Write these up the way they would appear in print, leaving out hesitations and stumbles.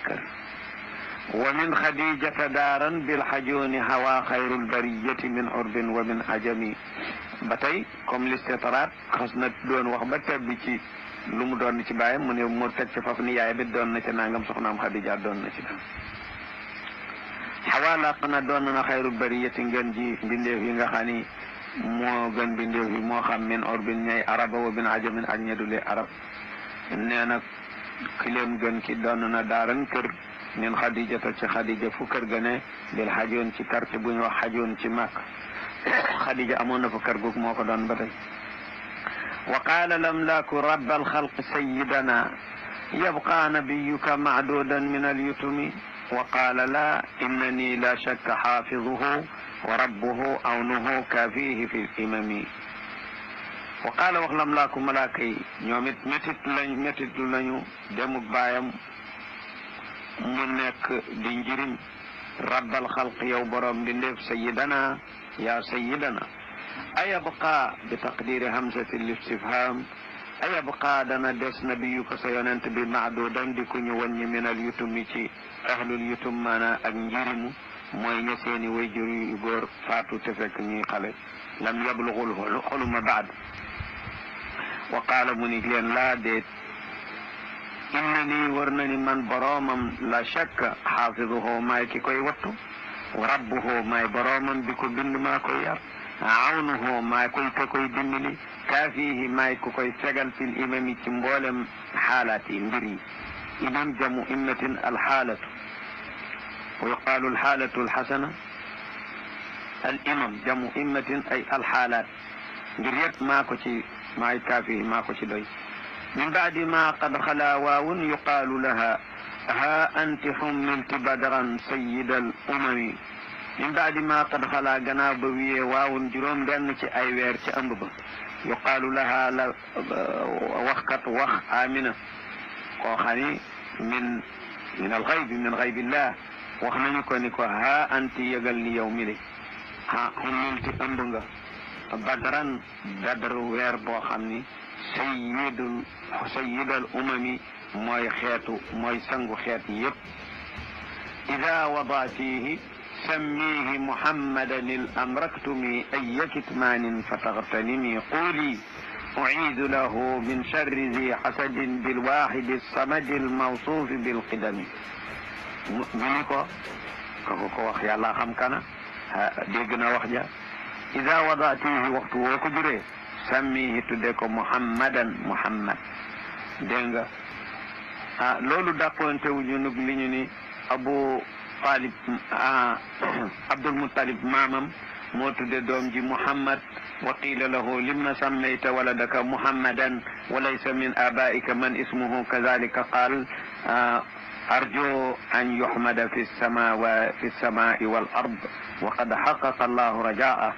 kër wa min xadijata daaran bil xajooni hawa xayrul bariyati min urbin wa min ajami ba tey comme listitraat xas na doon wax ba tebbi ci lu mu doon ci bàyyam mu ne mu teg ci faf ni yaay bi doon na ci nangam soxnaam Xadija doon na ci dam xawa laq na doon na xayrul bariyati ngeen ji mbindeef yi nga xam ni moo gën mbindeef yi moo xam min urbin ñay araba wa min ajamin ak ñedule arab nee na ki leen gën ki doon na daaran kër min xadijata ci xadija fu kër ga ne bil xajoon ci quartier bu ñu wax xajoon ci màkk xadija amoon na fa kër googu moo ko doon ba tey wa qaala lamlaaku rabba alxalqi sayidana yabqa nabiyuka macduudan min alyutumi wa qaala la innani la shakka xaafiduhu wa rabbuhu awnuhu kaafihi fi limami wa qaala wax lamlaaku malaaka yi ñoom it métit lañu demuk baayam mu nekk di njëriñ rabbal xalq yow borom bi ndéef sayidana yaa sayidana ayabqa bi taqdiri hamzati listifham ayabqa dana des nabiyuka sa yonent bi maadudan di ku ñu wàññi min al yutumi ci ahlul yutum maana ak njëriñu mooy ña seeni way jur yu góor faatu te fekk ñuy xale lam yablugul xuluma baad wa qaala mu ni leen laa déet inna nii war na ni man boroomam la shakka xaafiduhu maay ki koy wattu rabbuhu maay boroomam bi ko bind maa koy yar awnuhu maay koy ka koy dimbali kaafihi maay ku koy fegal fil imami ci mboolem xaalaat yi mbir yi imam jamu immatin alxaalatu wa yuqaalu alxaalatu alxasana al imam jamu immatin ay alxaalaat ngir yëpp maa ko ci maay kaafihi maa ko ci doy min baadi ma qad xalaa waawun yuqaalu laha ha anti xummilti badran sayida al umami min baadi ma qad xalaa gannaaw ba wiyee waawun juróom benn ci ay weer ci ëmb ba yuqaalu laha la waxkat wax amina koo xam ni min alxaybi min xaybillah wax nañu ko ni ko ha anti yëgal ni yow mi de ha xummilti ëmb nga badran badr weer boo xam ni sayidal umami mooy sangu xeet yëpp ida wadaatihi sammihi muhammadan il amraktumi aya kitmaanin fatagtanimi quuli uciidu lahu min charri zi xasadin bilwaxidi alsamadi almawsuufi bilqidami ñu ni ko ko wax yàlla xam kana dégg na wax ja ida wadaatihi waxtu woo ko juree sammihi tudde ko muhammadan muhammad dégg nga loolu dàqoonte wuñu nug li ñu ni abu talib abdul muttalib maamam moo tudde doom ji muhammad wa qiila lahu limma sammayta waladaka muhammadan wa laysa min abaika man ismuhu kadalika qaal arju an yuhmada fi samai wal ard wa qad xaqaqa allahu rajaa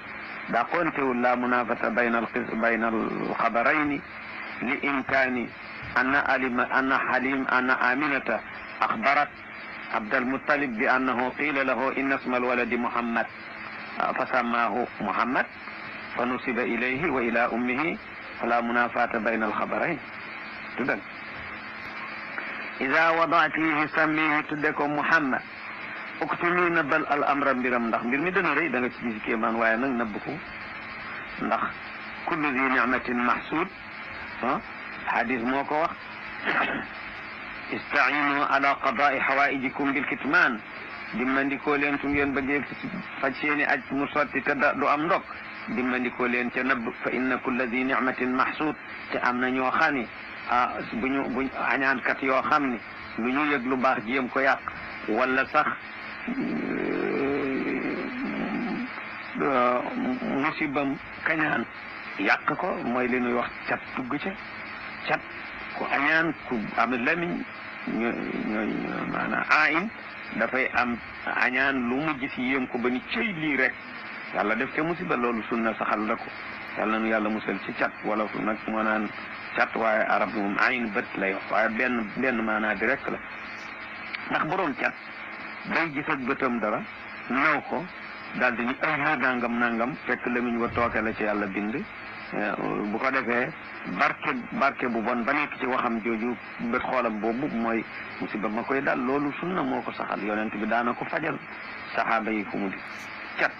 dàqoontewul la munafata bayna alxabarayni li imkaani anna aminata axbarat abdalmutalib bi annahu qiila lahu inna isma alwaladi muhammad fa sammaahu muhammad fa nusiba ilayhi wa ila ummihi fala munafata bayna alxabarayn tuddan ida wadaatihi sammihi tudde ko muhammad uktumi nëbbal al amra mbiram ndax mbir mi dana rëy da nga ci gis kéemaan waaye nag nëbb ko ndax kullu zi nicmatin mahsud xadis moo ko wax istainu ala qadaai xawaijikum bilkitman dimmandikoo leen su ngeen bëggee faj seeni aj mu sotti te du am ndog dimmandikoo leen ca nëbb fa inna kulla zi nicmatin mahsud te am na ñoo xam ni buñ añaankat yoo xam ni lu ñu yëg lu baax jéem ko yàq wala sax musibam kañaan yàq ko mooy li ñuy wax cat tugg ca cat ku añaan ku am lamiñ ñooy maanaam ayin dafay am añaan lu mu gis yéem ko ba ni cëy lii rek yàlla def ca musiba loolu sunna saxal la ko yàlla nu yàlla musal ci cat wala fu nag moo naan cat waaye arab moom ayin bët lay wax waaye benn maanaa bi rek la ndax boroom cat day gis ak bëtam dara naw ko daal di ni nangam nangam fekk lamiñ wa tooke la ci yàlla bind bu ko defee barke bu bon ba nekk ci waxam jooju bët xoolam boobu mooy musiba ma koy dal loolu sunna moo ko saxal yonent bi daana ko fajal saxaaba yi fu mu di cat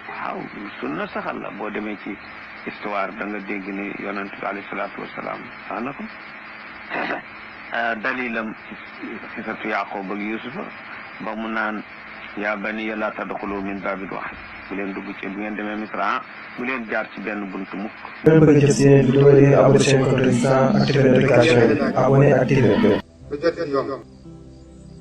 waaw sunna saxal la boo demee ci histoire da nga dégg ni yonent bi alayhi salaatu wasalaam daana ko dalilam xisatu Yaqub ak Yusufa ba mu naan yaa baniya laa tadxulu min baabin waahid bu leen dugg ci bu ngeen demee Misra bu leen jaar ci benn buntu mukk. ngeen bëgg a jot seen vidéo yi abonné seen compte sans activer notification yi abonné activer